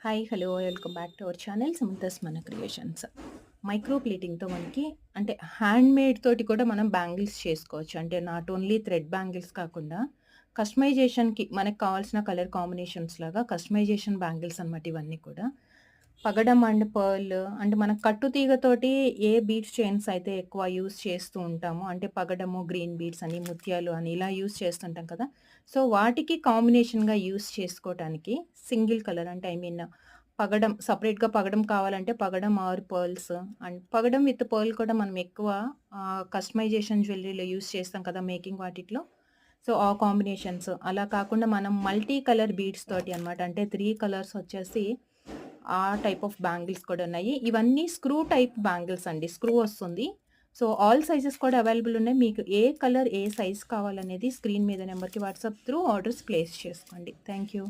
Hi! Hello! Welcome back to our channel Samantha's మన creations. Micro ప్లేటింగ్‌తో మనకి అంటే handmade తోటి కూడా మనం బ్యాంగిల్స్ చేసుకోవచ్చు. అంటే నాట్ ఓన్లీ థ్రెడ్ బ్యాంగిల్స్ కాకుండా కస్టమైజేషన్‌కి మనకు కావాల్సిన కలర్ కాంబినేషన్స్ లాగా కస్టమైజేషన్ బ్యాంగిల్స్ అనమాట ఇవన్నీ కూడా. పగడం అండ్ పర్ల్ అంటే మనం కట్టు తీగతోటి ఏ బీడ్స్ చైన్స్ అయితే ఎక్కువ యూజ్ చేస్తూ ఉంటామో అంటే పగడము, గ్రీన్ బీడ్స్ అని, ముత్యాలు అని ఇలా యూజ్ చేస్తుంటాం కదా! సో, వాటికి కాంబినేషన్‌గా యూజ్ చేసుకోవటానికి సింగిల్ కలర్ అంటే పగడం సెపరేట్‌గా పగడం కావాలంటే పగడం ఆర్ పర్ల్స్ అండ్ పగడం విత్ పర్ల్ కూడా మనం ఎక్కువ కస్టమైజేషన్ జ్యువెల్లరీలో యూజ్ చేస్తాం కదా! మేకింగ్ వాటిట్లో. సో, ఆ కాంబినేషన్స్ అలా కాకుండా మనం మల్టీ కలర్ బీడ్స్ తోటి అనమాట. అంటే 3 కలర్స్ వచ్చేసి ఆ టైప్ ఆఫ్ బ్యాంగిల్స్ కూడా ఉన్నాయి. ఇవన్నీ స్క్రూ టైప్ బ్యాంగిల్స్ అండి. స్క్రూ వస్తుంది. సో, ఆల్ సైజెస్ కూడా అవైలబుల్ ఉన్నాయి. మీకు ఏ కలర్, ఏ సైజ్ కావాలనేది స్క్రీన్ మీద నంబర్‌కి వాట్సాప్ త్రూ ఆర్డర్స్ ప్లేస్ చేసుకోండి. Thank you.